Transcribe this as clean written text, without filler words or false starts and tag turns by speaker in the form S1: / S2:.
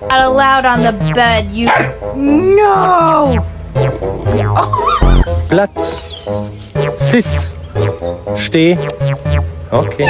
S1: Not allowed on the bed, you. No!
S2: Platz. Sitz. Steh. Okay.